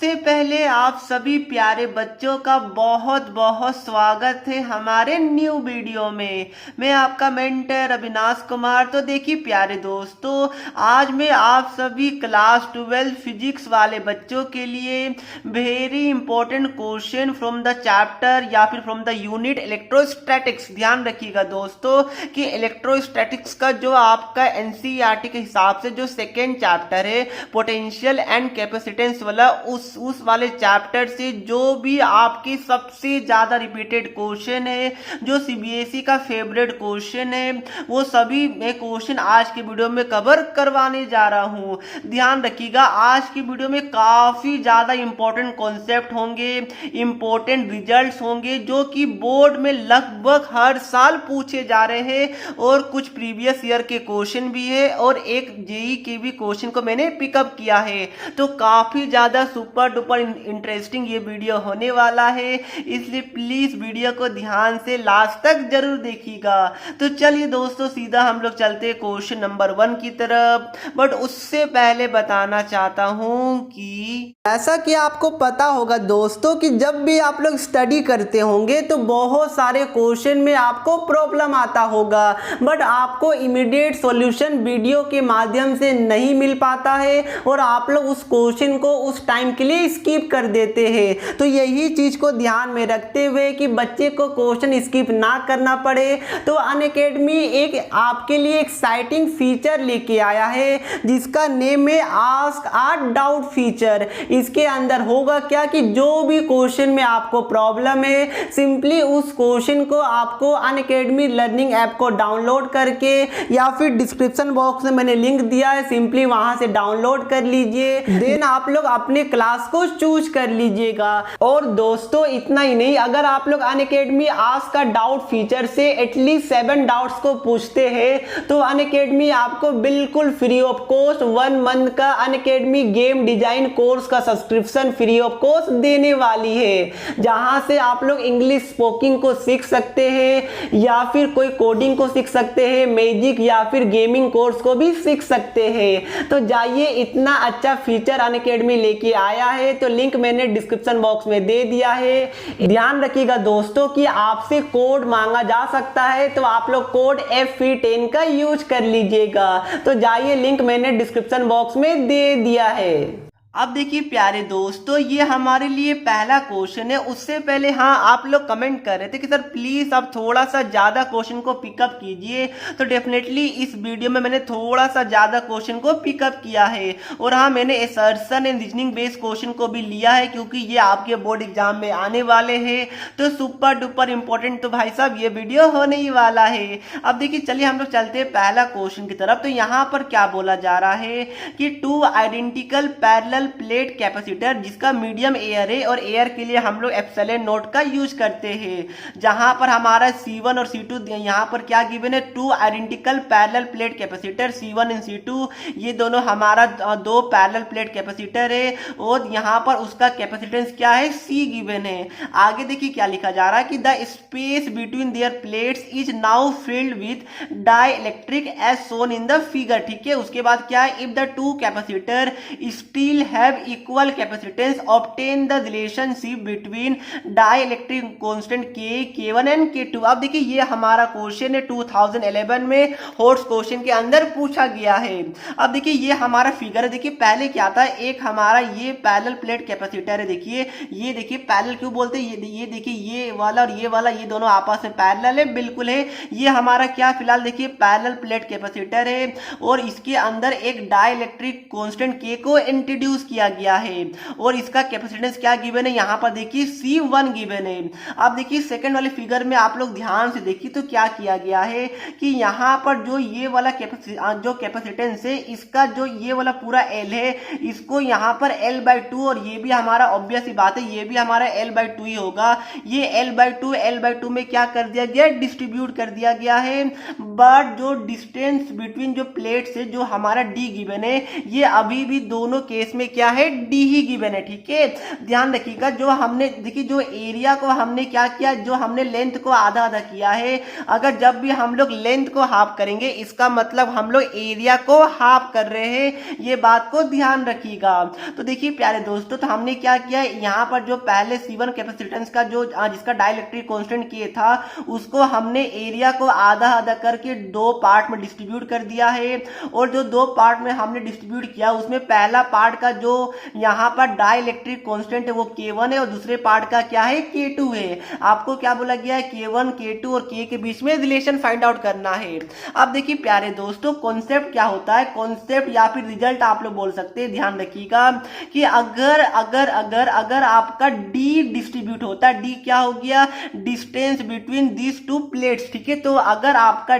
सबसे पहले आप सभी प्यारे बच्चों का बहुत बहुत स्वागत है हमारे न्यू वीडियो में। मैं आपका मेंटर अविनाश कुमार। तो देखिए प्यारे दोस्तों, आज मैं आप सभी क्लास 12 फिजिक्स वाले बच्चों के लिए very important question from the chapter या फिर फ्रॉम द यूनिट इलेक्ट्रोस्टैटिक्स। ध्यान रखिएगा दोस्तों कि इलेक्ट्रोस्टैटिक्स का जो आपका एनसीईआरटी के हिसाब से जो सेकेंड चैप्टर है पोटेंशियल एंड कैपेसिटेंस वाला, उस वाले चैप्टर से जो भी आपके सबसे ज्यादा रिपीटेड क्वेश्चन है, जो सीबीएसई का फेवरेट क्वेश्चन है, वो सभी मैं क्वेश्चन आज के वीडियो में कवर करवाने जा रहा हूं। ध्यान रखिएगा, आज की वीडियो में काफी ज्यादा इंपॉर्टेंट कॉन्सेप्ट होंगे, इंपॉर्टेंट रिजल्ट्स होंगे जो कि बोर्ड में लगभग हर साल पूछे जा रहे हैं और कुछ प्रीवियस ईयर के क्वेश्चन भी है और एक जेई के भी क्वेश्चन को मैंने पिकअप किया है। तो काफी ज्यादा सुपर डुपर इंटरेस्टिंग ये वीडियो होने वाला है, इसलिए प्लीज वीडियो को ध्यान से लास्ट तक जरूर देखिएगा। तो चलिए दोस्तों, सीधा हम लोग चलते क्वेश्चन नंबर 1 की तरफ। बट उससे पहले बताना चाहता हूं कि ऐसा कि आपको पता होगा दोस्तों कि जब भी आप लोग स्टडी करते होंगे तो बहुत सारे क्वेश्चन में आपको प्रॉब्लम आता होगा, बट आपको इमीडिएट सॉल्यूशन वीडियो के माध्यम से नहीं मिल पाता है और आप लोग उस क्वेश्चन को उस टाइम के लिए स्किप कर देते हैं। तो यही चीज को ध्यान में रखते हुए कि बच्चे को क्वेश्चन स्किप ना करना पड़े, तो अनअकैडमी एक आपके लिए एक्साइटिंग फीचर लेके आया है जिसका नेम है आस्क आ डाउट फीचर। इसके अंदर होगा क्या कि जो भी क्वेश्चन में आपको प्रॉब्लम है, सिंपली उस क्वेश्चन को आपको अनअकैडमी लर्निंग ऐप को डाउनलोड करके या फिर डिस्क्रिप्शन बॉक्स में मैंने लिंक दिया है, सिंपली वहां से डाउनलोड कर लीजिए। देन आप लोग अपने क्लास को चूज कर लीजिएगा। और दोस्तों इतना ही नहीं, अगर आप लोग अनअकैडमी आस्क का डाउट फीचर से एटलीस्ट 7 डाउट्स को पूछते हैं तो अनअकैडमी आपको बिल्कुल फ्री ऑफ कॉस्ट 1 मंथ का अनअकैडमी गेम डिजाइन कोर्स का सब्सक्रिप्शन फ्री ऑफ कॉस्ट देने वाली है, जहां से आप लोग इंग्लिश स्पोकिंग को सीख सकते हैं या फिर कोई कोडिंग को सीख सकते हैं, मैजिक या फिर गेमिंग कोर्स को भी सीख सकते हैं। तो जाइए, इतना अच्छा फीचर अनअकैडमी लेके आया है, तो लिंक मैंने डिस्क्रिप्शन बॉक्स में दे दिया है। ध्यान रखिएगा दोस्तों कि आपसे कोड मांगा जा सकता है, तो आप लोग कोड FE10 का यूज कर लीजिएगा। तो जाइए, लिंक मैंने डिस्क्रिप्शन बॉक्स में दे दिया है। अब देखिए प्यारे दोस्तों, ये हमारे लिए पहला क्वेश्चन है। उससे पहले हाँ, आप लोग कमेंट कर रहे थे कि सर प्लीज आप थोड़ा सा ज्यादा क्वेश्चन को पिकअप कीजिए, तो डेफिनेटली इस वीडियो में मैंने थोड़ा सा ज्यादा क्वेश्चन को पिकअप किया है। और हाँ, मैंने assertion and reasoning based question को भी लिया है क्योंकि ये आपके बोर्ड एग्जाम में आने वाले हैं, तो सुपर डुपर इंपॉर्टेंट तो भाई साहब ये वीडियो होने ही वाला है। अब देखिए, चलिए हम लोग चलते हैं पहला क्वेश्चन की तरफ। तो यहाँ पर क्या बोला जा रहा है कि 2 आइडेंटिकल पैरेलल प्लेट कैपेसिटर जिसका मीडियम एयर है और एयर के लिए हम लोग एप्सिलॉन नोट का यूज करते हैं, जहां पर हमारा C1 और C2 यहां पर क्या गिवन है, 2 identical parallel plate capacitor C1 and C2, ये दोनों हमारा 2 पैरेलल प्लेट कैपेसिटर है और यहां पर उसका कैपेसिटेंस क्या है, C गिवन है। आगे देखिए क्या लिखा जा रहा है कि the space between their plates is now filled with dielectric as shown in the figure. ठीक है, उसके बाद क्या है, if the 2 capacitor still have equal capacitance obtain the relationship between dielectric constant K1 and K2। अब देखिए ये हमारा क्वेश्चन है 2011 में हॉट्स क्वेश्चन के अंदर पूछा गया है। अब देखिए ये हमारा फिगर है। देखिए पहले क्या था, एक हमारा ये पैरेलल प्लेट कैपेसिटर है। देखिए ये देखिए पैरेलल क्यों बोलते हैं, ये देखिए ये वाला और ये वाला ये दोनों आपस में पैरेलल है, बिल्कुल है। ये हमारा क्या फिलहाल देखिए पैरेलल प्लेट कैपेसिटर है और इसके अंदर एक डाइलेक्ट्रिक कांस्टेंट K को इंट्रोड्यूस किया गया है और इसका कैपेसिटेंस क्या गिवन है, यहाँ पर देखिए C1 गिवन है। अब देखिए सेकंड वाले फिगर में आप लोग ध्यान से देखिए तो क्या किया गया है कि यहाँ पर जो ये वाला कैपेसिटेंस है, इसका जो ये वाला पूरा L है, इसको यहाँ पर L/2 और ये भी हमारा ऑब्वियस ही बात है, ये भी हमारा L/2 ही होगा। ये L/2 में क्या कर दिया गया, डिस्ट्रीब्यूट कर दिया गया है। बट जो डिस्टेंस बिटवीन जो प्लेट्स है, जो हमारा D गिवन है, ये अभी भी दोनों केस में क्या है, डी ही गिवन है। ठीक है, ध्यान रखिएगा। जो हमने देखिए, जो एरिया को हमने क्या किया, जो हमने लेंथ को आधा आधा किया है, अगर जब भी हम लोग लेंथ को हाफ करेंगे इसका मतलब हम लोग एरिया को हाफ कर रहे हैं, ये बात को ध्यान रखिएगा। तो देखिए प्यारे दोस्तों, तो हमने क्या किया, यहाँ पर जो पहले C1 कैपेसिटेंस का जो जिसका डाइलेक्ट्रिक कांस्टेंट किए था, उसको हमने एरिया को आधा आधा करके दो पार्ट में डिस्ट्रीब्यूट कर दिया है। और जो दो पार्ट में हमने डिस्ट्रीब्यूट किया, उसमें पहला पार्ट का जो यहाँ पर डाइलेक्ट्रिक कांस्टेंट है वो K1 है, और दूसरे पार्ट का क्या है, K2 है। आपको क्या बोला गया है, K1 K2 और K के बीच में रिलेशन फाइंड आउट करना है। अब देखिए प्यारे दोस्तों, कॉन्सेप्ट क्या होता है, कॉन्सेप्ट या फिर रिजल्ट आप लोग बोल सकते हैं। ध्यान रखिएगा कि अगर अगर अगर अगर आपका D डिस्ट्रीब्यूट होता है, D क्या हो गया, distance between this to plates. ठीक है, तो अगर आपका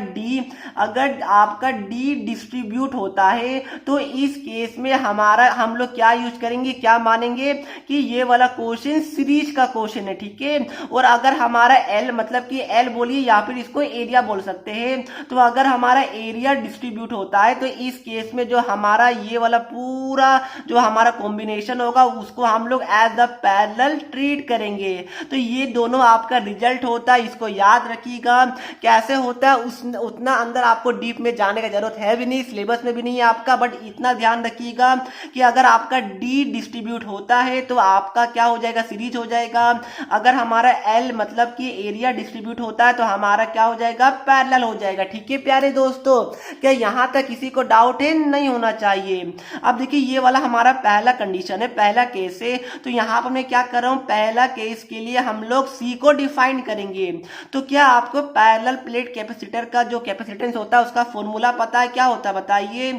D डिस्ट्रीब्यूट होता है तो इस केस में हम लोग क्या यूज करेंगे, क्या मानेंगे कि ये वाला क्वेश्चन सीरीज का क्वेश्चन है। ठीक है, और अगर हमारा L मतलब कि L बोलिए या फिर इसको एरिया बोल सकते हैं, तो अगर हमारा एरिया डिस्ट्रीब्यूट होता है तो इस केस में जो हमारा ये वाला पूरा जो हमारा कॉम्बिनेशन होगा उसको हम लोग एज अ पैरेलल ट्रीट करेंगे। तो ये दोनों आपका रिजल्ट होता है, इसको याद रखिएगा। कैसे होता है उतना अंदर आपको डीप में जाने की जरूरत है भी नहीं, सिलेबस में भी नहीं है आपका, बट इतना ध्यान रखिएगा कि अगर आपका D डिस्ट्रीब्यूट होता है तो आपका क्या हो जाएगा, सीरीज हो जाएगा। अगर हमारा L मतलब कि एरिया डिस्ट्रीब्यूट होता है तो हमारा क्या हो जाएगा, पैरेलल हो जाएगा। ठीक है प्यारे दोस्तों, क्या यहां तक किसी को डाउट है, नहीं होना चाहिए। अब देखिए ये वाला हमारा पहला कंडीशन है, पहला केस है। तो यहां पर मैं क्या कर रहा हूं, पहला केस के लिए हम लोग C को डिफाइन करेंगे। तो क्या आपको पैरेलल प्लेट कैपेसिटर का जो कैपेसिटेंस होता है उसका फॉर्मूला पता है, क्या होता है बताइए,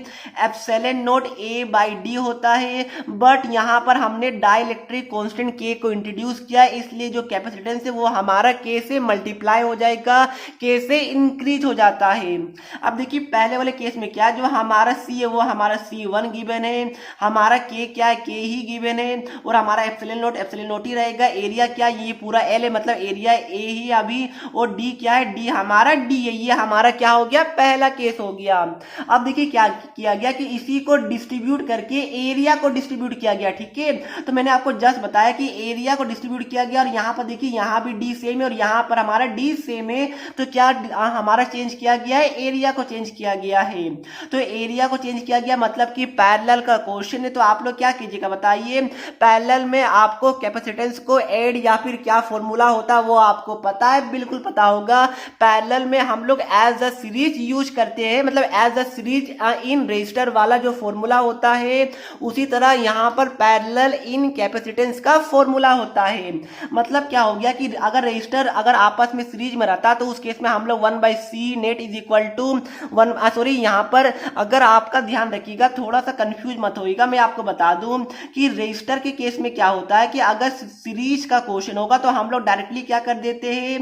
epsilon not A by D होता है। बट यहां पर हमने डाइलेक्ट्रिक कांस्टेंट K को इंट्रोड्यूस किया, इसलिए जो कैपेसिटेंस है वो हमारा K से मल्टीप्लाई हो जाएगा, K से इंक्रीज हो जाता है। अब देखिए पहले वाले केस में क्या, जो हमारा C है वो हमारा C1 गिवन है, हमारा K क्या है, K ही गिवन है, और हमारा एप्सिलॉन नॉट ही रहेगा। एरिया क्या, ये पूरा L है मतलब एरिया A ही अभी, और D क्या है, D हमारा D है। ये हमारा क्या हो गया, पहला केस हो गया। अब देखिए क्या किया गया कि इसी को डिस्ट्रीब्यूट करके एरिया को डिस्ट्रीब्यूट किया गया। ठीक है, तो मैंने आपको जस्ट बताया कि एरिया को डिस्ट्रीब्यूट किया गया, और यहाँ पर देखिए यहाँ भी D सेम है और यहाँ पर हमारा D सेम है। तो क्या हमारा चेंज किया गया है, एरिया को चेंज किया गया है। तो एरिया को चेंज किया गया मतलब कि पैरेलल का क्वेश्चन है, तो आप लोग क्या कीजिएगा बताइए, पैरेलल में आपको कैपेसिटेंस को ऐड या फिर क्या फॉर्मूला होता है वो आपको पता है, बिल्कुल पता होगा। पैरेलल में हम लोग एज अ सीरीज यूज करते हैं, मतलब as a series in resistor वाला जो फॉर्मूला होता है, उसी तरह यहाँ पर पैरेलल इन कैपेसिटेंस का फॉर्मूला होता है। मतलब क्या हो गया कि अगर रेजिस्टर अगर आपस में सीरीज में रहता तो उस केस में हम लोग 1/C net is equal to 1, sorry यहाँ पर अगर आपका ध्यान रखिएगा, थोड़ा सा कंफ्यूज मत होइएगा। मैं आपको बता दूं कि रेजिस्टर के केस में क्या होता है कि अगर सीरीज का क्वेश्चन होगा तो हम लोग डायरेक्टली क्या कर देते हैं,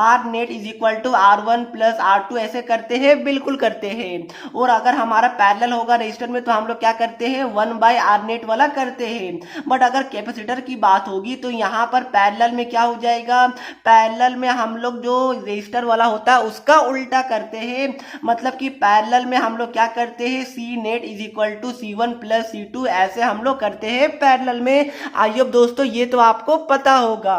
R net is equal to R1 plus R2 ऐसे करते हैं, बिल्कुल करते हैं। और अगर हमारा पैरेलल होगा रेजिस्टर में तो हम लोग क्या करते हैं, 1/R नेट वाला करते हैं। बट अगर कैपेसिटर की बात होगी तो यहाँ पर पैरेलल में क्या हो जाएगा, पैरेलल में हम लोग जो रेजिस्टर वाला होता है उसका उल्टा करते हैं। मतलब कि पैरेलल में हम लोग क्या करते हैं, C net is equal to C1 plus C2 ऐसे हम लोग करते हैं पैरेलल में। आइए दोस्तों, ये तो आपको पता होगा।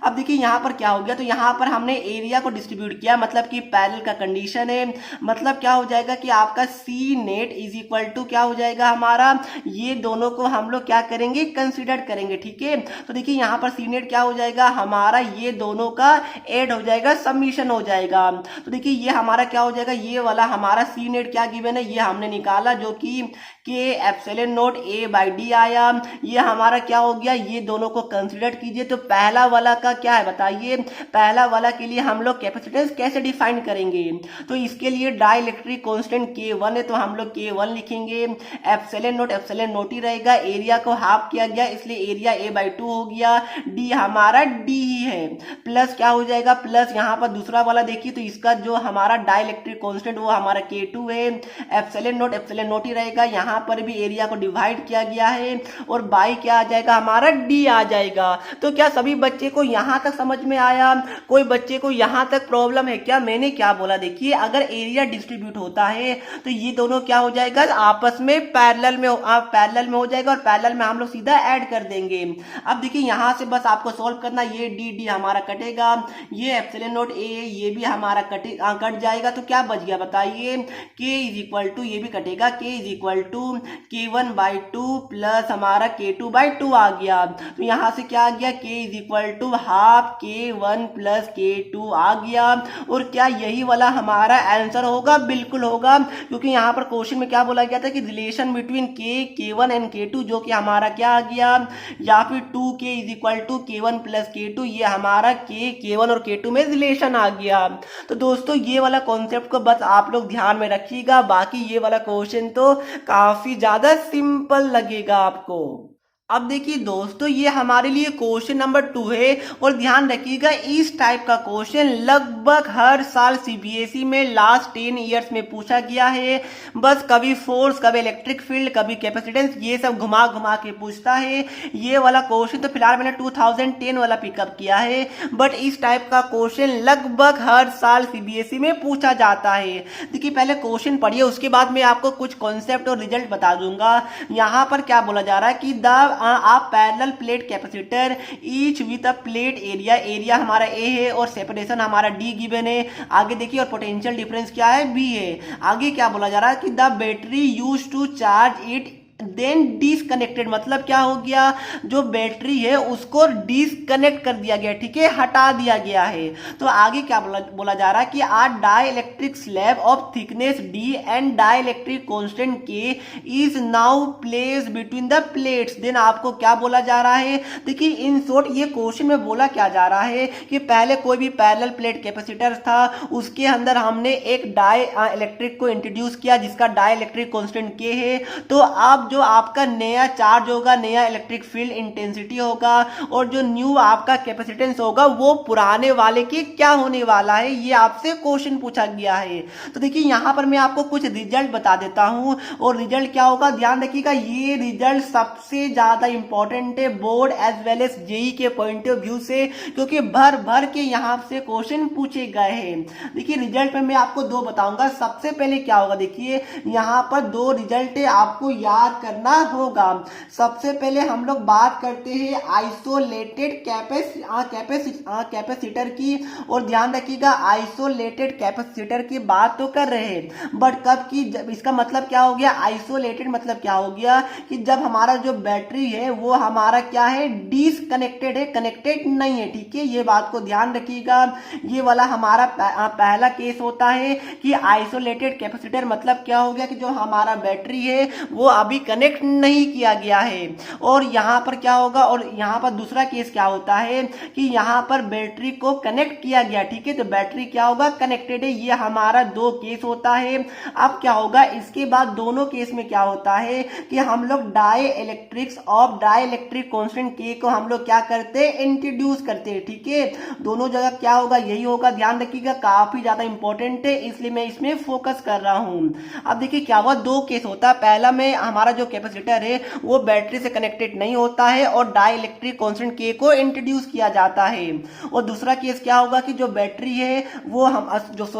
अब देखिए यहाँ पर क्या हो गया, तो यहाँ पर हमने एरिया को डिस्ट्रीब्यूट किया, मतलब कि पैरेलल का कंडीशन है। मतलब क्या हो जाएगा कि आपका C net is equal to क्या हो जाएगा हमारा, ये दोनों को हम लोग क्या करेंगे, कंसिडर करेंगे। ठीक है, तो देखिए यहाँ पर C नेट क्या हो जाएगा हमारा, ये दोनों का ऐड हो जाएगा, सबमिशन हो जाएगा। तो देखिए ये हमारा क्या हो जाएगा, ये वाला हमारा C नेट क्या गिवन है, ये हमने निकाला जो कि K epsilon not A by D आया। ये हमारा क्या हो गया, ये दोनों को कंसिडर कीजिए। तो पहला वाला का क्या है बताइए, पहला वाला के लिए हम लोग कैपेसिटेंस कैसे डिफाइन करेंगे, तो इसके लिए डाइलेक्ट्रिक कांस्टेंट K1 है तो हम लोग K1 लिखेंगे। एप्सिलॉन नॉट ही रहेगा, एरिया को हाफ किया गया इसलिए एरिया A/2 हो गया। D हमारा D ही है प्लस क्या हो जाएगा, प्लस यहाँ पर दूसरा वाला देखिए तो इसका जो हमारा डाई इलेक्ट्रिक कॉन्स्टेंट वो हमारा K2 है, एप्सिलॉन नॉट ही रहेगा। यहाँ पर भी एरिया को डिवाइड किया गया है और बाई क्या आ जाएगा, हमारा D आ जाएगा। तो क्या सभी बच्चे को यहाँ तक समझ में आया? कोई बच्चे को यहाँ तक प्रॉब्लम है क्या? मैंने क्या बोला देखिए, अगर एरिया डिस्ट्रीब्यूट होता है तो ये दोनों क्या हो जाएगा, आपस में पैरेलल में हो जाएगा और पैरेलल में हम लोग सीधा ऐड कर देंगे। अब देखिए यहाँ से बस आपको सॉल्व करना, ये D हमारा कटेगा, ये एप्सिलॉन नॉट A ये भी हमारा कट जाएगा। तो क्या बच गया बताइए, K इज इक्वल टू, ये भी कटेगा, K is equal to K1/2 plus हमारा K2/2 आ गया। तो यहाँ से क्या आ गया, K is equal to half K1 plus K2 आ गया। और क्या यही वाला हमारा आंसर होगा? बिल्कुल होगा, क्योंकि यहाँ पर क्वेश्चन में क्या बोला गया था कि relation between K1 and K2, जो कि हमारा क्या आ गया, या फिर 2K is equal to K1 plus K2, ये हमारा K1 और K2 में रिलेशन आ गया। तो दोस्तों ये वाला कॉन्सेप्ट को बस आप लोग ध्यान में रखिएगा, बाकी ये वाला क्वेश्चन तो काफी ज्यादा सिंपल लगेगा आपको। अब देखिए दोस्तों, ये हमारे लिए क्वेश्चन नंबर 2 है और ध्यान रखिएगा इस टाइप का क्वेश्चन लगभग हर साल सीबीएसई में लास्ट 10 ईयर्स में पूछा गया है। बस कभी फोर्स, कभी इलेक्ट्रिक फील्ड, कभी कैपेसिटेंस, ये सब घुमा घुमा के पूछता है। ये वाला क्वेश्चन तो फिलहाल मैंने 2010 वाला पिकअप किया है, बट इस टाइप का क्वेश्चन लगभग हर साल सीबीएसई में पूछा जाता है। देखिए पहले क्वेश्चन पढ़िए, उसके बाद मैं आपको कुछ कॉन्सेप्ट और रिजल्ट बता दूंगा। यहाँ पर क्या बोला जा रहा है कि आप parallel plate capacitor each with a plate area हमारा A है और सेपरेशन हमारा D गिवन है। आगे देखिए, और पोटेंशियल डिफरेंस क्या है, B है। आगे क्या बोला जा रहा है कि the battery use to charge it then disconnected, मतलब क्या हो गया, जो बैटरी है उसको डिसकनेक्ट कर दिया गया, ठीक है, हटा दिया गया है। तो आगे क्या बोला जा रहा है कि a dielectric slab of thickness D and dielectric constant K is now place between the plates. Then आपको क्या बोला जा रहा है, देखिए इन शॉर्ट ये क्वेश्चन में बोला क्या जा रहा है कि पहले कोई भी पैरेलल प्लेट कैपेसिटर था, उसके अंदर हमने एक डाई इलेक्ट्रिक को इंट्रोड्यूस किया जिसका डाई इलेक्ट्रिक कॉन्स्टेंट K है। तो अब जो आपका नया चार्ज होगा, नया इलेक्ट्रिक फील्ड इंटेंसिटी होगा और जो न्यू आपका कैपेसिटेंस होगा वो पुराने वाले की क्या होने वाला है, ये आपसे क्वेश्चन पूछा गया है। तो देखिए यहाँ पर मैं आपको कुछ रिजल्ट बता देता हूँ और रिजल्ट क्या होगा ध्यान रखिएगा, ये रिजल्ट सबसे ज्यादा इंपॉर्टेंट है board as well as JEE के पॉइंट ऑफ व्यू से, क्योंकि भर भर के यहाँ से क्वेश्चन पूछे गए हैं। देखिए रिजल्ट में मैं आपको दो बताऊंगा। सबसे पहले क्या होगा, देखिए यहाँ पर दो रिजल्ट आपको याद करना होगा। सबसे पहले हम लोग बात करते हैं आइसोलेटेड कैपेसिटर की, और ध्यान रखिएगा आइसोलेटेड कैपेसिटर की बात तो कर रहे हैं, बट कब की, जब इसका मतलब क्या हो गया, आइसोलेटेड मतलब क्या हो गया कि जब हमारा जो बैटरी है वो हमारा क्या है, डिसकनेक्टेड है, कनेक्टेड नहीं है, ठीक है, ये बात को ध्यान रखिएगा। ये वाला हमारा पहला केस होता है कि आइसोलेटेड कैपेसिटर मतलब क्या हो गया कि जो हमारा बैटरी है वो अभी कनेक्ट नहीं किया गया है। और यहाँ पर क्या होगा, और यहाँ पर दूसरा केस क्या होता है कि यहाँ पर बैटरी को कनेक्ट किया गया, ठीक है, तो बैटरी क्या होगा, कनेक्टेड है। ये हमारा दो केस होता है। अब क्या होगा, इसके बाद दोनों केस में क्या होता है कि हम लोग डाई इलेक्ट्रिक कांस्टेंट K को हम लोग क्या करते हैं, इंट्रोड्यूस करते हैं, ठीक है। दोनों जगह क्या होगा, यही होगा, ध्यान रखिएगा, काफी ज्यादा इंपॉर्टेंट है, इसलिए मैं इसमें फोकस कर रहा हूं। अब देखिए क्या हुआ, दो केस होता है। पहला में हमारा जो कैपेसिटर है वो बैटरी से कनेक्टेड नहीं होता है और डाई इलेक्ट्रिक कांस्टेंट K को इंट्रोड्यूस किया जाता है। और दूसरा केस क्या होगा कि जो बैटरी है वो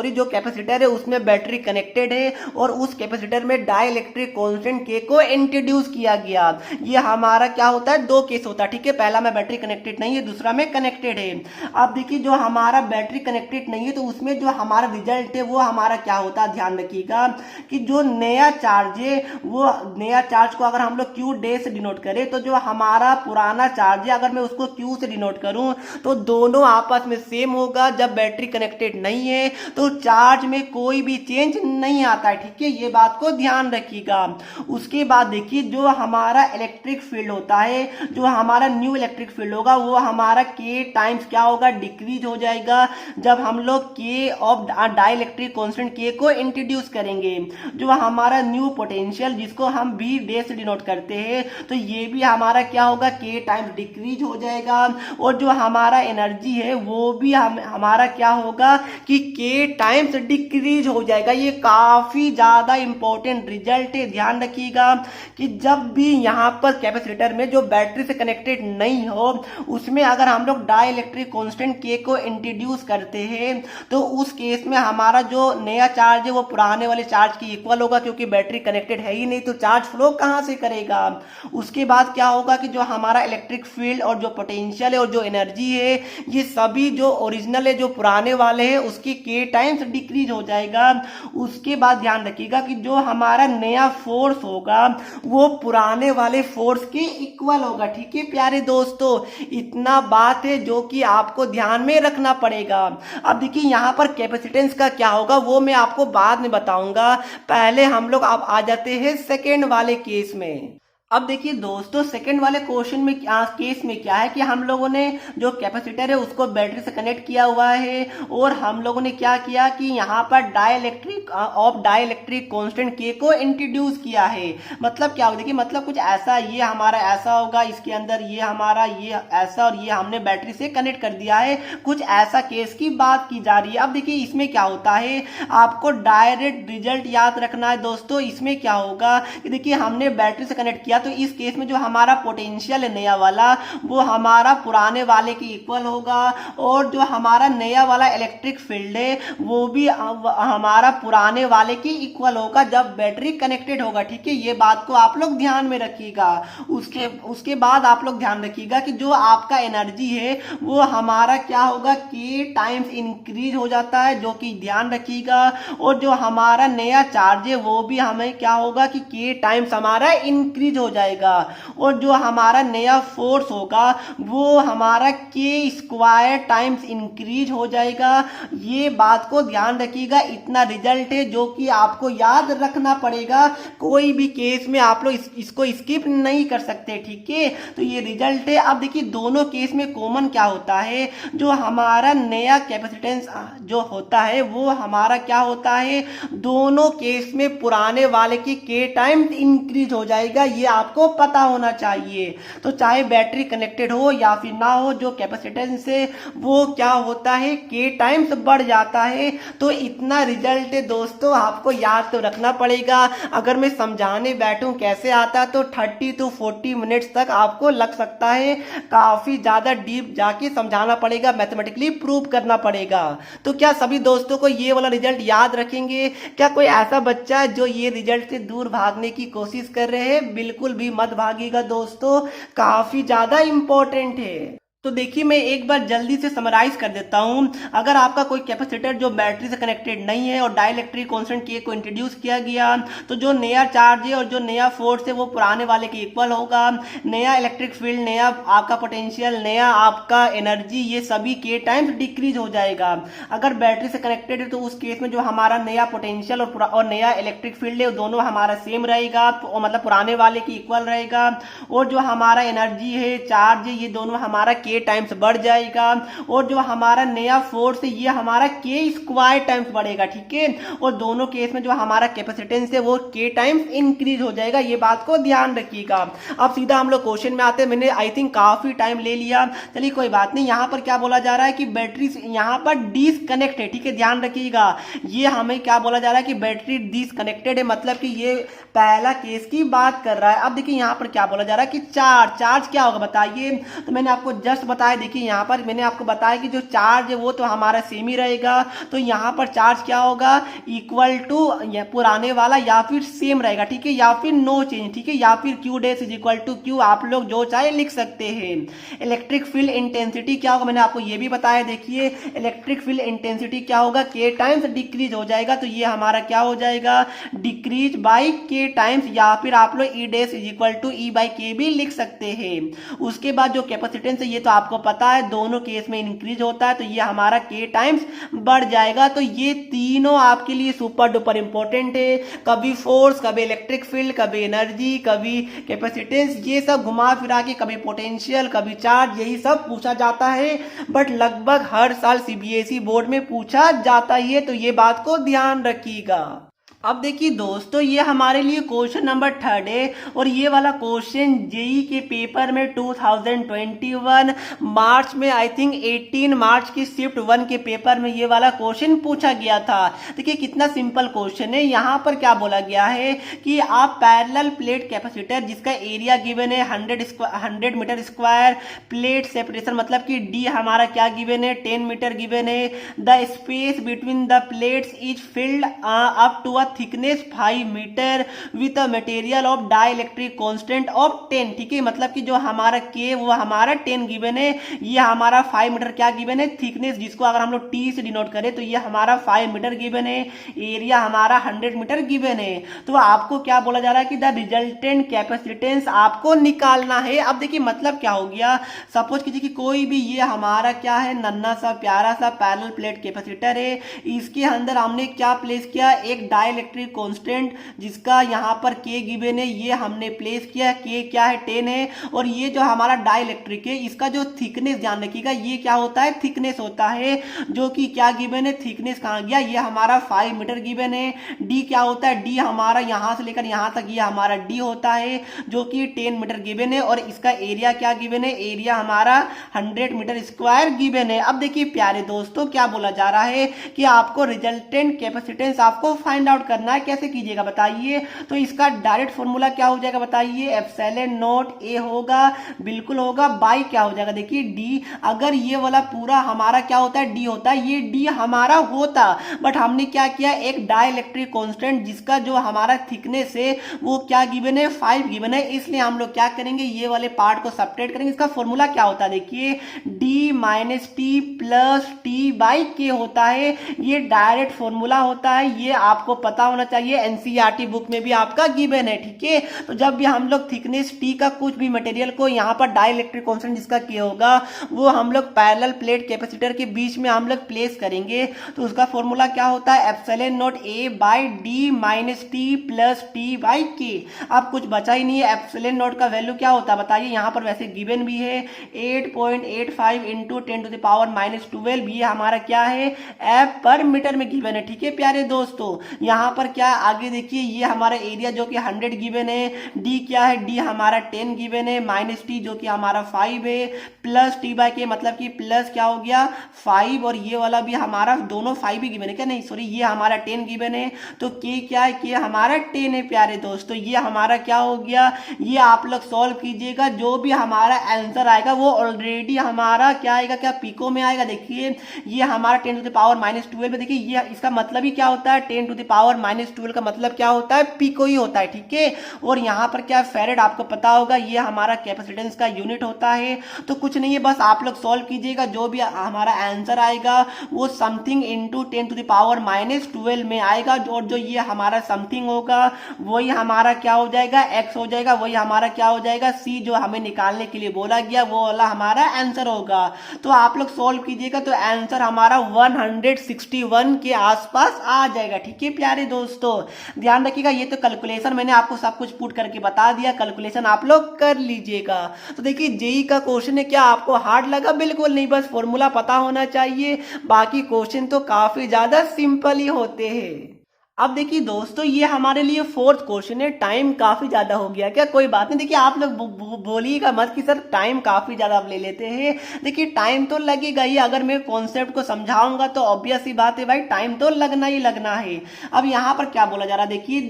जो कैपेसिटर है उसमें बैटरी कनेक्टेड है और उस कैपेसिटर में डाई इलेक्ट्रिक कांस्टेंट K को इंट्रोड्यूस किया गया। ये हमारा क्या होता है, दो केस होता है, ठीक है। पहला में बैटरी कनेक्टेड नहीं है, दूसरा में कनेक्टेड है। अब देखिए जो हमारा बैटरी कनेक्टेड नहीं है तो उसमें जो हमारा रिजल्ट है वो हमारा क्या होता है, ध्यान रखिएगा कि जो नया चार्ज है वो नया चार्ज को अगर हम लोग Q डे से डिनोट करें तो जो हमारा पुराना चार्ज है अगर मैं उसको Q से डिनोट करूं तो दोनों आपस में सेम होगा। जब बैटरी कनेक्टेड नहीं है तो चार्ज में कोई भी चेंज नहीं आता है, ठीक है, ये बात को ध्यान रखिएगा। उसके बाद देखिए जो हमारा इलेक्ट्रिक फील्ड होता है, जो हमारा न्यू इलेक्ट्रिक फील्ड होगा वो हमारा K टाइम्स क्या होगा, डिक्रीज हो जाएगा जब हम लोग K of dielectric constant K को इंट्रोड्यूस करेंगे। जो हमारा न्यू पोटेंशियल जिसको हम V भी डे से डिनोट करते हैं, तो ये भी हमारा क्या होगा, के टाइम्स डिक्रीज हो जाएगा। और जो हमारा एनर्जी है वो भी हमारा क्या होगा कि के टाइम्स डिक्रीज हो जाएगा। ये काफी ज्यादा इंपॉर्टेंट रिजल्ट है, ध्यान रखिएगा कि जब भी यहाँ पर कैपेसिटर में जो बैटरी से कनेक्टेड नहीं हो उसमें अगर हम लोग डाई इलेक्ट्रिक कॉन्स्टेंट के को इंट्रोड्यूस करते हैं तो उस केस में हमारा जो नया चार्ज है वो पुराने वाले चार्ज की इक्वल होगा, क्योंकि बैटरी कनेक्टेड है ही नहीं तो चार्ज फ्लो कहां से करेगा। उसके बाद क्या होगा कि जो हमारा इलेक्ट्रिक फील्ड और जो पोटेंशियल है और जो एनर्जी है ये सभी जो ओरिजिनल है जो पुराने वाले हैं उसकी के टाइम्स डिक्रीज हो जाएगा। उसके बाद ध्यान रखिएगा कि जो हमारा नया फोर्स होगा वो पुराने वाले फोर्स के इक्वल होगा। ठीक है प्यारे दोस्तों, इतना बात है जो कि आपको ध्यान में रखना पड़ेगा। अब देखिए यहाँ पर कैपेसिटेंस का क्या होगा वो मैं आपको बाद में बताऊंगा, पहले हम लोग अब आ जाते हैं सेकेंड वाले केस में। अब देखिए दोस्तों, सेकंड वाले क्वेश्चन में केस में क्या है कि हम लोगों ने जो कैपेसिटर है उसको बैटरी से कनेक्ट किया हुआ है और हम लोगों ने क्या किया कि यहाँ पर डाइलेक्ट्रिक कांस्टेंट के को इंट्रोड्यूस किया है। मतलब क्या होगा, देखिए मतलब कुछ ऐसा, ये हमारा ऐसा होगा, इसके अंदर ये हमारा ये ऐसा और ये हमने बैटरी से कनेक्ट कर दिया है, कुछ ऐसा केस की बात की जा रही है। अब देखिए इसमें क्या होता है, आपको डायरेक्ट रिजल्ट याद रखना है दोस्तों। इसमें क्या होगा कि देखिए हमने बैटरी से कनेक्ट किया तो इस केस में जो हमारा पोटेंशियल है नया वाला वो हमारा पुराने वाले के इक्वल होगा और जो हमारा नया वाला इलेक्ट्रिक फील्ड है वो भी हमारा पुराने वाले के इक्वल होगा जब बैटरी कनेक्टेड होगा। ठीक है, ये बात को आप लोग ध्यान में रखिएगा। उसके बाद आप लोग ध्यान रखिएगा कि जो आपका एनर्जी है वो हमारा क्या होगा, के टाइम्स इंक्रीज हो जाता है, जो कि ध्यान रखिएगा। और जो हमारा नया चार्ज है वो भी हमें क्या होगा कि के टाइम्स हमारा इंक्रीज हो जाएगा। और जो हमारा नया फोर्स होगा वो हमारा के स्क्वायर टाइम्स इंक्रीज हो जाएगा। ये बात को ध्यान रखिएगा, इतना रिजल्ट है जो कि आपको याद रखना पड़ेगा। कोई भी केस में आप लोग इसको स्किप नहीं कर सकते। ठीक है, तो ये रिजल्ट है। अब देखिए दोनों केस में कॉमन क्या होता है, जो हमारा नया कैपेसिटेंस जो होता है वो हमारा क्या होता है, दोनों केस में पुराने वाले की के टाइम्स इंक्रीज हो जाएगा। ये आपको पता होना चाहिए। तो चाहे बैटरी कनेक्टेड हो या फिर ना हो, जो कैपेसिटेंस है वो क्या होता है, के टाइम्स बढ़ जाता है। तो इतना रिजल्ट है दोस्तों, आपको याद तो रखना पड़ेगा। अगर मैं समझाने बैठूं कैसे आता तो 30 to 40 मिनट्स तक आपको लग सकता है। काफी ज्यादा डीप जाके समझाना पड़ेगा, मैथमेटिकली प्रूव करना पड़ेगा। तो क्या सभी दोस्तों को ये वाला रिजल्ट याद रखेंगे? क्या कोई ऐसा बच्चा जो ये रिजल्ट से दूर भागने की कोशिश कर रहे हैं? बिल्कुल भी मत भागिएगा दोस्तों, काफी ज्यादा इंपॉर्टेंट है। तो देखिए मैं एक बार जल्दी से समराइज कर देता हूं। अगर आपका कोई कैपेसिटर जो बैटरी से कनेक्टेड नहीं है और डाइलेक्ट्रिक कांस्टेंट के को इंट्रोड्यूस किया गया तो जो नया चार्ज है और जो नया फोर्स है वो पुराने वाले के इक्वल होगा। नया इलेक्ट्रिक फील्ड, नया आपका पोटेंशियल, नया आपका एनर्जी, ये सभी के टाइम्स डिक्रीज हो जाएगा। अगर बैटरी से कनेक्टेड है तो उस केस में जो हमारा नया पोटेंशियल और नया इलेक्ट्रिक फील्ड है दोनों हमारा सेम रहेगा, मतलब पुराने वाले के इक्वल रहेगा। और जो हमारा एनर्जी है, चार्ज है, ये दोनों हमारा के टाइम्स बढ़ जाएगा। और जो हमारा नया फोर्स है ये हमारा के स्क्वायर टाइम्स बढ़ेगा। ठीक है, और दोनों केस में जो हमारा कैपेसिटेंस है वो के टाइम्स इंक्रीज हो जाएगा। ये बात को ध्यान रखिएगा। अब सीधा हम लोग क्वेश्चन में आते हैं। मैंने आई थिंक काफी टाइम ले लिया, चलिए कोई बात नहीं। यहाँ पर क्या बोला जा रहा है कि बैटरी यहाँ पर डिसकनेक्ट है। ठीक है, ध्यान रखिएगा, ये हमें क्या बोला जा रहा है कि बैटरी डिसकनेक्टेड है, मतलब कि ये पहला केस की बात कर रहा है। अब देखिए यहाँ पर क्या बोला जा रहा है कि चार्ज क्या होगा बताइए। तो मैंने आपको जस्ट बताया, देखिए यहाँ पर मैंने आपको बताया कि जो चार्ज है वो तो हमारा सेम ही रहेगा। तो यहाँ पर चार्ज क्या होगा, इक्वल टू पुराने वाला या फिर सेम रहेगा। ठीक है, या फिर नो चेंज। ठीक है, या फिर Q dash is equal to Q, आप लोग जो चाहे लिख सकते हैं। इलेक्ट्रिक फील्ड इंटेंसिटी क्या होगा, मैंने आपको ये भी बताया। देखिए इलेक्ट्रिक फील्ड इंटेंसिटी क्या होगा, के टाइम्स डिक्रीज हो जाएगा। तो ये हमारा क्या हो जाएगा, डिक्रीज बाई के टाइम्स, या फिर आप लोग E dash is equal to E by K भी लिख सकते हैं। उसके बाद जो कैपेसिटेंस है ये तो आपको पता है, दोनों केस में इंक्रीज होता है, तो ये हमारा के टाइम्स बढ़ जाएगा। तो ये तीनों आपके लिए सुपर डुपर इंपॉर्टेंट है। कभी फोर्स, कभी इलेक्ट्रिक फील्ड, कभी एनर्जी, कभी कैपेसिटेंस, ये सब घुमा फिरा के, कभी पोटेंशियल, कभी चार्ज, यही सब पूछा जाता है। बट लगभग हर साल सीबीएसई बोर्ड में पूछा जाता ही है, तो ये बात को ध्यान रखिएगा। अब देखिए दोस्तों, ये हमारे लिए क्वेश्चन नंबर 3 है और ये वाला क्वेश्चन जेई के पेपर में 2021 मार्च में, आई थिंक 18 मार्च की शिफ्ट 1 के पेपर में ये वाला क्वेश्चन पूछा गया था। देखिए कितना सिंपल क्वेश्चन है। यहाँ पर क्या बोला गया है कि आप पैरेलल प्लेट कैपेसिटर जिसका एरिया गिवन है 100 मीटर स्क्वायर, प्लेट सेपरेशन मतलब कि डी हमारा क्या गिवन है 10 मीटर गिवन है, the space between the plates is filled up to a thickness 5 metre with a material of dielectric constant of 10। ठीक है, मतलब कि जो हमारा के वो हमारा 10 गिवन है, ये हमारा 5 मीटर क्या गिवन है थिकनेस, जिसको अगर हम लोग टी से डिनोट करें तो ये हमारा 5 मीटर गिवन है, एरिया हमारा 100 मीटर गिवन है। तो आपको क्या बोला जा रहा है कि द रिजल्टेंट कैपेसिटेंस आपको निकालना है। अब देखिए मतलब क्या हो गया, सपोज कीजिए कि कोई भी ये हमारा क्या है नन्ना सा प्यारा सा पैरेलल प्लेट कैपेसिटर है, इसके अंदर हमने क्या प्लेस किया एक डाइलेक्ट्रिक कांस्टेंट जिसका यहाँ पर के गिवन है, ये हमने प्लेस किया, के क्या है 10 है, और ये जो हमारा डाइलेक्ट्रिक है इसका जो थिकनेस ध्यान रखिएगा ये क्या होता है थिकनेस होता है, जो कि क्या गिवन है थिकनेस कहाँ गया ये हमारा 5 मीटर गिवन है। डी क्या होता है, डी हमारा यहां से लेकर यहां तक ये हमारा डी होता है जो कि 10 मीटर गिवन है, और इसका एरिया क्या गिवन है, एरिया हमारा 100 मीटर स्क्वायर गिवन है। अब देखिए प्यारे दोस्तों क्या बोला जा रहा है कि आपको रिजल्टेंट कैपेसिटेंस आपको फाइंड आउट करना है। कैसे कीजिएगा बताइए, तो इसका डायरेक्ट फॉर्मूला क्या हो जाएगा बताइए, एप्सिलॉन नॉट ए होगा, बिल्कुल होगा, बाई क्या हो जाएगा देखिए डी। अगर ये वाला पूरा हमारा क्या होता है डी होता है, ये डी हमारा होता, बट हमने क्या किया एक डाइलेक्ट्रिक कांस्टेंट जिसका जो हमारा थिकनेस है वो क्या गिवन है 5 गिवन है, इसलिए हम लोग क्या करेंगे ये वाले पार्ट को सब्ट्रैक्ट करेंगे। इसका फॉर्मूला क्या होता है देखिए D minus T plus T by के होता है, ये डायरेक्ट फॉर्मूला होता है, ये आपको पता होना चाहिए, एनसीईआरटी बुक में भी आपका गिवन है। ठीक है, तो जब भी हम लोग थिकनेस टी का कुछ भी मटेरियल को यहाँ पर डाइलेक्ट्रिक कांस्टेंट जिसका के होगा वो हम लोग पैरेलल प्लेट कैपेसिटर के बीच में हम लोग प्लेस करेंगे, तो उसका फॉर्मूला क्या होता है epsilon not a by D minus T plus T by के। अब कुछ बचा ही नहीं है, एप्सिलॉन नॉट का वैल्यू क्या होता है बताइए, यहाँ पर वैसे गिवन भी है 8.85 इंटू 10 टू द पावर -12, ये हमारा क्या है एफ पर मीटर में गिवन है। ठीक है प्यारे दोस्तों, यहाँ पर क्या आगे देखिए ये हमारा एरिया जो कि 100 गिवन है, डी क्या है डी हमारा 10 गिवन है, माइनस टी जो कि हमारा 5 है, प्लस टी बाई के मतलब कि प्लस क्या हो गया 5, और ये वाला भी हमारा दोनों 5 ही गिवन है क्या, नहीं सॉरी ये हमारा 10 गिवन है, तो के क्या है के हमारा 10 है प्यारे दोस्तों। ये हमारा क्या हो गया, ये आप लोग सॉल्व कीजिएगा, जो भी हमारा आंसर आएगा वो ऑलरेडी हमारा क्या आएगा क्या पिको में आएगा। देखिए ये हमारा 10 टू द पावर -12 है, देखिए ये इसका मतलब ही क्या होता है 10 टू द पावर -12 का मतलब क्या होता है पिको ही होता है। ठीक है, और यहाँ पर क्या फैरेड आपको पता होगा, ये हमारा कैपेसिटेंस का यूनिट होता है। तो कुछ नहीं है, बस आप लोग सॉल्व कीजिएगा, जो भी हमारा आंसर आएगा वो something into 10 to the power -12 में आएगा, और जो ये हमारा समथिंग होगा वही हमारा क्या हो जाएगा एक्स हो जाएगा, वही हमारा क्या हो जाएगा सी, जो हमें निकालने के लिए बोला गया वो वाला हमारा आंसर होगा। तो आप लोग सॉल्व कीजिएगा तो आंसर हमारा 161 के आसपास आ जाएगा। ठीक है प्यारे दोस्तों, ध्यान रखिएगा, ये तो कैलकुलेशन मैंने आपको सब कुछ पुट करके बता दिया, कैलकुलेशन आप लोग कर लीजिएगा। तो देखिए जेई का क्वेश्चन है, क्या आपको हार्ड लगा? बिल्कुल नहीं, बस फॉर्मूला पता होना चाहिए, बाकी क्वेश्चन तो काफी ज्यादा सिंपल ही होते हैं। अब देखिए दोस्तों, ये हमारे लिए 4th क्वेश्चन है, टाइम काफी ज्यादा हो गया क्या, कोई बात नहीं, देखिए आप लोग बोलिएगा मत कि सर टाइम काफी ज्यादा आप ले लेते हैं, देखिए टाइम तो लगेगा ही, अगर मैं कॉन्सेप्ट को समझाऊंगा तो ऑब्वियस ही बात है भाई टाइम तो लगना ही लगना है। अब यहाँ पर क्या बोला जा रहा है देखिए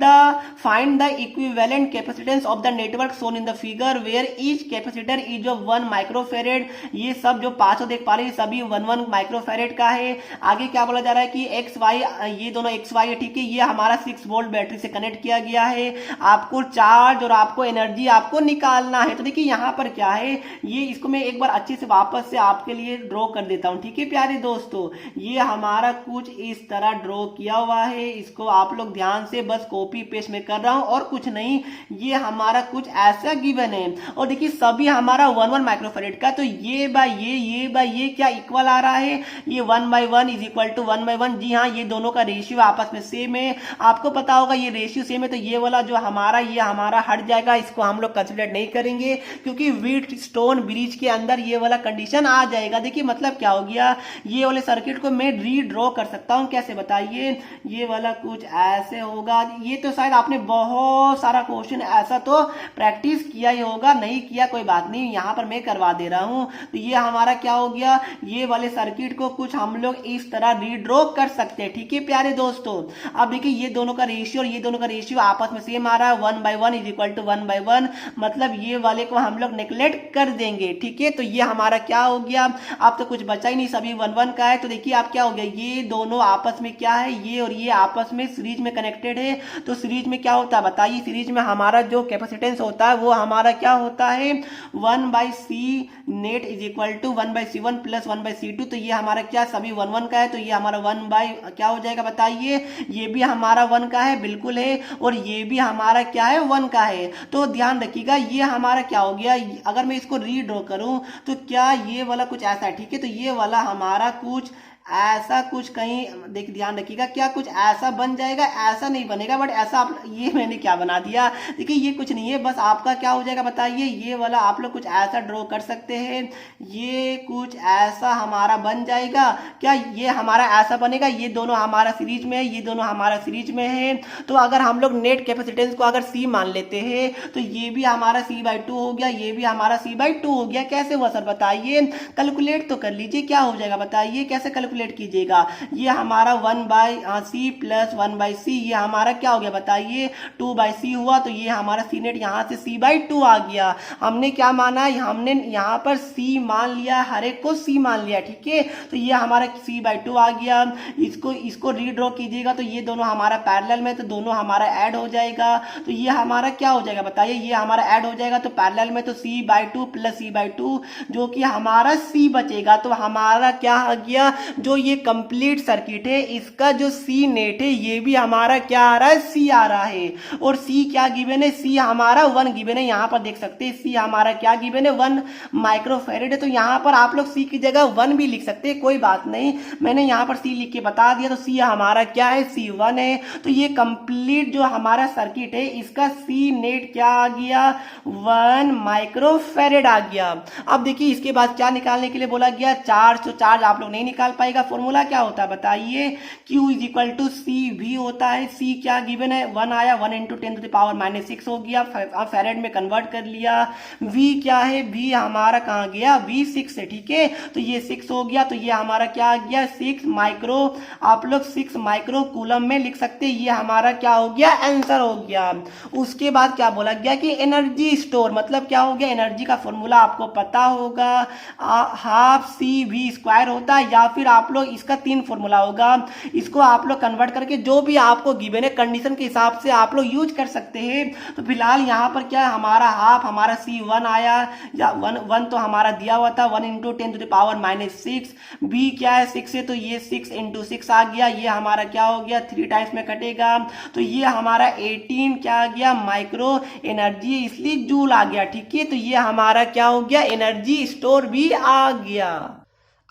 find the equivalent capacitance of the network shown in the figure where each capacitor is of 1 microfarad. ये सब जो पांचों देख पा रहे हैं सभी 1 माइक्रोफेरेड का है। आगे क्या बोला जा रहा है कि एक्स वाई, ये दोनों एक्स वाई है, ठीक है, ये हमारा 6 वोल्ट बैटरी से कनेक्ट किया गया है, आपको चार्ज और आपको एनर्जी आपको निकालना है। तो देखिए यहाँ पर क्या है, ये इसको मैं एक बार अच्छे से वापस से आपके लिए ड्रॉ कर देता हूं। ठीक है प्यारे दोस्तों, ये हमारा कुछ इस तरह ड्रॉ किया हुआ है, इसको आप लोग ध्यान से बस कॉपी पेस्ट में कर रहा हूं और कुछ नहीं, ये हमारा कुछ ऐसा गिवन है। और देखिए सभी हमारा 1 माइक्रोफेरेड का, तो ये बाय ये क्या इक्वल आ रहा है, ये 1/1 इज इक्वल टू 1/1। जी हाँ, ये दोनों का रेशियो आपस में सेम है, है। आपको पता होगा ये रेशियो सेम है, तो ये वाला जो हमारा ये हमारा हट जाएगा, इसको हम लोग कंसिडर नहीं करेंगे क्योंकि व्हीटस्टोन ब्रिज के अंदर ये वाला कंडीशन आ जाएगा। देखिए मतलब क्या हो गया, ये वाले सर्किट को मैं रीड्रॉ कर सकता हूँ। कैसे बताइए, ये वाला कुछ ऐसे होगा। ये तो शायद आपने बहुत सारा क्वेश्चन ऐसा तो प्रैक्टिस किया ही होगा, नहीं किया कोई बात नहीं, यहाँ पर मैं करवा दे रहा हूँ। तो ये हमारा क्या हो गया, ये वाले सर्किट को कुछ हम लोग इस तरह रीड्रॉ कर सकते हैं। ठीक है प्यारे दोस्तों, अब देखिए ये दोनों का रेशियो और ये दोनों का रेशियो आपस में सेम आ रहा है, 1/1 इज इक्वल टू 1/1, मतलब ये वाले को हम लोग नेग्लेक्ट कर देंगे। ठीक है, तो ये हमारा क्या हो गया, अब तो कुछ बचा ही नहीं, सभी 1/1 का है। तो देखिए आप क्या हो गया, ये दोनों आपस में क्या है, ये और ये आपस में सीरीज में कनेक्टेड है। तो सीरीज में क्या होता है बताइए, सीरीज में हमारा जो कैपेसिटेंस होता है वो हमारा क्या होता है, 1/C net is equal to 1/C1 plus 1/C2। तो ये हमारा क्या सभी 1/1 का है, तो ये हमारा 1 बाई क्या हो जाएगा बताइए, ये भी हमारा 1 का है, बिल्कुल है, और ये भी हमारा क्या है 1 का है। तो ध्यान रखिएगा ये हमारा क्या हो गया, अगर मैं इसको रीड्रॉ करूं तो क्या ये वाला कुछ ऐसा है। ठीक है, तो ये वाला हमारा कुछ ऐसा कुछ कहीं देख ध्यान रखिएगा, क्या कुछ ऐसा बन जाएगा, ऐसा नहीं बनेगा, बट ऐसा आप ये मैंने क्या बना दिया, देखिए ये कुछ नहीं है, बस आपका क्या हो जाएगा बताइए, ये वाला आप लोग कुछ ऐसा ड्रॉ कर सकते हैं, ये कुछ ऐसा हमारा बन जाएगा। क्या ये हमारा ऐसा बनेगा, ये दोनों हमारा सीरीज में है, ये दोनों हमारा सीरीज में है। तो अगर हम लोग नेट कैपेसिटेंस को अगर C मान लेते हैं तो ये भी हमारा C/2 हो गया, ये भी हमारा C/2 हो गया। कैसे हुआ सर बताइए, कैलकुलेट तो कर लीजिए, क्या हो जाएगा बताइए, कैसे कैलकुलेट कीजिएगा। ये हमारा 1/C प्लस 1/C, ये हमारा क्या हो गया बताइए 2/C हुआ। तो ये हमारा C नेट यहाँ से C/2 आ गया। हमने क्या माना, हमने यहाँ पर C मान लिया, हर एक को C मान लिया। ठीक है, तो ये हमारा C/2 आ गया। इसको रीड्रॉ कीजिएगा, तो ये दोनों हमारा पैरेलल में, तो दोनों हमारा ऐड हो जाएगा। तो ये हमारा क्या हो जाएगा बताइए, ये हमारा ऐड हो जाएगा, तो पैरेलल में तो C/2 प्लस C/2 जो कि हमारा C बचेगा। तो हमारा क्या आ गया, जो ये कंप्लीट सर्किट है इसका जो C नेट है ये भी हमारा क्या आ रहा है, C आ रहा है। और C क्या गिवन है, C हमारा 1 गिवन है। यहाँ पर देख सकते हैं C हमारा क्या गिवन है, 1 माइक्रोफेरेड है। तो यहाँ पर आप लोग C की जगह 1 भी लिख सकते हैं, कोई बात नहीं, मैंने यहाँ पर C लिख के बता दिया। तो C हमारा क्या है, C1 है। तो ये कंप्लीट जो हमारा सर्किट है इसका C नेट क्या आ गया, 1 माइक्रोफेरेड आ गया। अब देखिए इसके बाद क्या निकालने के लिए बोला गया, चार्ज। तो चार्ज आप लोग नहीं निकाल पाएगा, फॉर्मूला क्या होता है बताइए, Q is equal to CV होता है। C क्या गिवन है, 1 आया, 1 × 10⁻⁻6 हो गया, फेरेड में कन्वर्ट कर लिया। V क्या है, V हमारा कहाँ गया, V 6 है। ठीक है, तो ये 6 हो गया, तो ये हमारा क्या आ गया 6 माइक्रो, आप लोग 6 माइक्रो कूलम में लिख सकते हैं। ये हमारा क्या हो गया, आंसर हो गया। उसके बाद क्या बोला गया कि एनर्जी स्टोर, मतलब क्या हो गया, एनर्जी का फॉर्मूला आपको पता होगा, हाफ CV² होता है, या फिर आप लोग इसका 3 फॉर्मूला होगा, इसको आप लोग कन्वर्ट करके जो भी आपको गिवन है कंडीशन के हिसाब से आप लोग यूज कर सकते हैं। तो फिलहाल यहाँ पर क्या हमारा हाफ हमारा C1 आया, या 1 तो हमारा दिया हुआ था, 1 × 10⁻⁻6। B क्या है 6 है, तो ये 6 × 6 आ गया। ये हमारा क्या हो गया, 3 टाइम्स में कटेगा, तो ये हमारा 18 क्या आ गया माइक्रो एनर्जी, इसलिए जूल आ गया। ठीक है, तो ये हमारा क्या हो गया, एनर्जी स्टोर भी आ गया।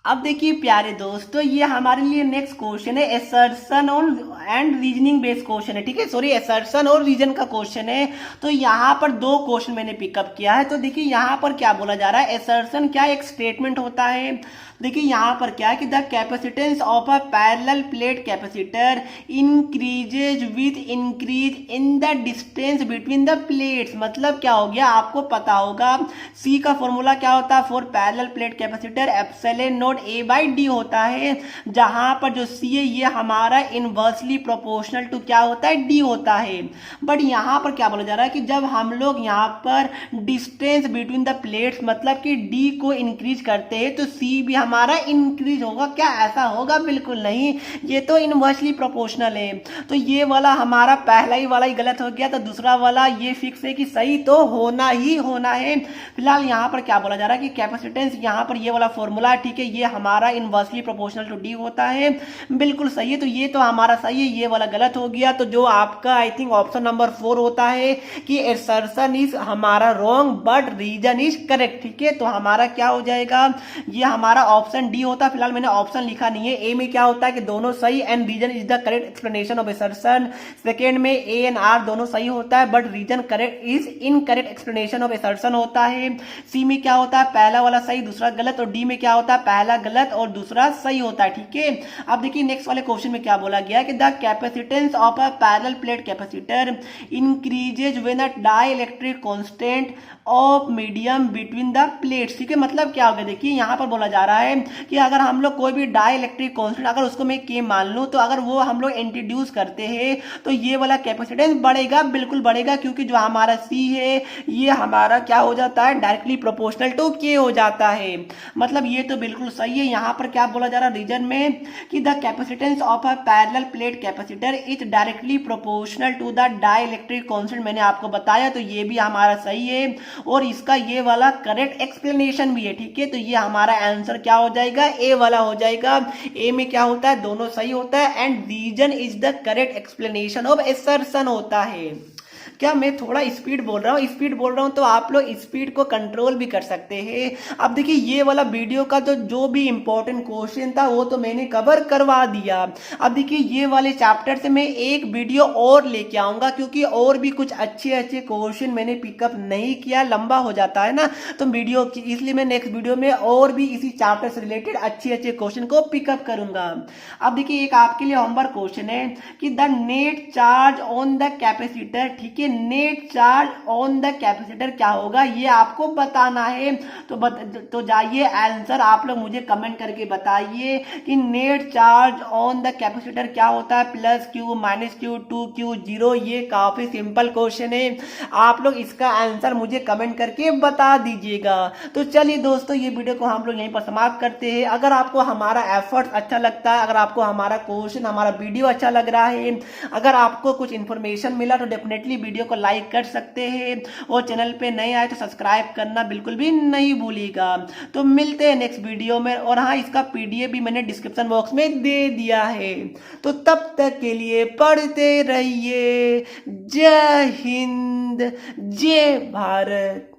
अब देखिए प्यारे दोस्तों, ये हमारे लिए नेक्स्ट क्वेश्चन है, assertion on and reasoning based question है। ठीक है, सॉरी एसर्शन और रीजन का क्वेश्चन है। तो यहाँ पर 2 क्वेश्चन मैंने पिकअप किया है। तो देखिए यहाँ पर क्या बोला जा रहा है, एसर्शन क्या एक स्टेटमेंट होता है। देखिए यहाँ पर क्या है कि the capacitance of a parallel plate capacitor increases with increase in the distance between the plates. मतलब क्या हो गया, आपको पता होगा C का फॉर्मूला क्या होता है for parallel plate capacitor, epsilon not A/D होता है, जहां पर जो C है ये हमारा इनवर्सली प्रोपोर्शनल टू क्या होता है, D होता है। बट यहाँ पर क्या बोला जा रहा है कि जब हम लोग यहाँ पर डिस्टेंस बिटवीन द प्लेट्स मतलब कि D को इंक्रीज करते हैं तो C भी हमारा इंक्रीज होगा। क्या ऐसा होगा, बिल्कुल नहीं, ये तो इनवर्सली प्रोपोर्शनल है। तो ये वाला हमारा पहला ही वाला ही गलत हो गया, तो दूसरा वाला ये फिक्स है कि सही तो होना ही होना है। फिलहाल यहाँ पर क्या बोला जा रहा है कि कैपेसिटेंस, यहाँ पर ये वाला फॉर्मूला है। ठीक है, ये हमारा इनवर्सली प्रोपोर्शनल टू डी होता है। बिल्कुल सही है, तो ये तो हमारा सही है, ये वाला गलत हो गया। तो जो आपका आई थिंक ऑप्शन नंबर 4 होता है कि एसर्शन इज हमारा wrong but reason is correct. ठीक है, तो हमारा क्या हो जाएगा, ये हमारा ऑप्शन डी होता है। फिलहाल मैंने ऑप्शन लिखा नहीं है। ए में क्या होता है कि दोनों सही and reason is the correct explanation of assertion. Second में ए एंड आर दोनों सही होता है but reason correct is incorrect explanation of assertion होता है। सी में क्या होता है, पहला वाला सही दूसरा गलत। और डी में क्या होता है, पहला गलत और दूसरा सही होता है। ठीक है, अब देखिए नेक्स्ट वाले क्वेश्चन में क्या बोला गया कि the capacitance of a parallel plate capacitor increases when a dielectric constant of medium between the plates. ठीक है, मतलब क्या होगा, देखिए यहाँ पर बोला जा रहा है कि अगर हम लोग कोई भी डाई इलेक्ट्रिक कांस्टेंट अगर उसको मैं के मान लूँ, तो अगर वो हम लोग इंट्रोड्यूस करते हैं तो ये वाला कैपेसिटेंस बढ़ेगा, बिल्कुल बढ़ेगा, क्योंकि जो हमारा सी है ये हमारा क्या हो जाता है, डायरेक्टली प्रोपोर्शनल टू के हो जाता है। मतलब ये तो बिल्कुल सही है। यहाँ पर क्या बोला जा रहा है रीजन में कि the capacitance of a parallel plate capacitor is directly proportional to the dielectric constant, मैंने आपको बताया, तो ये भी हमारा सही है और इसका ये वाला करेक्ट एक्सप्लेनेशन भी है। ठीक है, तो ये हमारा आंसर क्या हो जाएगा, ए वाला हो जाएगा। ए में क्या होता है, दोनों सही होता है and reason is the correct explanation of assertion होता है। क्या मैं थोड़ा स्पीड बोल रहा हूँ तो आप लोग स्पीड को कंट्रोल भी कर सकते हैं। अब देखिए ये वाला वीडियो का जो भी इंपॉर्टेंट क्वेश्चन था वो तो मैंने कवर करवा दिया। अब देखिए ये वाले चैप्टर से मैं एक वीडियो और लेके आऊंगा, क्योंकि और भी कुछ अच्छे अच्छे क्वेश्चन मैंने पिकअप नहीं किया, लंबा हो जाता है ना तो वीडियो की, इसलिए मैं नेक्स्ट वीडियो में और भी इसी चैप्टर से रिलेटेड अच्छे अच्छे क्वेश्चन को पिकअप करूंगा। अब देखिए एक आपके लिए होमवर्क क्वेश्चन है कि the net charge on the capacitor, ठीक है, net charge on the capacitor क्या होगा ये आपको बताना है। तो जाइए आंसर आप लोग मुझे कमेंट करके बताइए कि net charge on the capacitor क्या होता है, plus Q minus Q 2Q 0। ये काफी सिंपल क्वेश्चन है, आप लोग इसका आंसर मुझे कमेंट करके बता दीजिएगा। तो चलिए दोस्तों ये वीडियो को हम लोग यहीं पर समाप्त करते हैं। अगर आपको हमारा एफर्ट अच्छा लगता है, अगर आपको हमारा क्वेश्चन हमारा वीडियो अच्छा लग रहा है, अगर आपको कुछ इन्फॉर्मेशन मिला तो डेफिनेटली वीडियो को लाइक कर सकते हैं और चैनल पे नए आए तो सब्सक्राइब करना बिल्कुल भी नहीं भूलिएगा। तो मिलते हैं नेक्स्ट वीडियो में। और हाँ, इसका पीडीएफ भी मैंने डिस्क्रिप्शन बॉक्स में दे दिया है। तो तब तक के लिए पढ़ते रहिए। जय हिंद, जय भारत।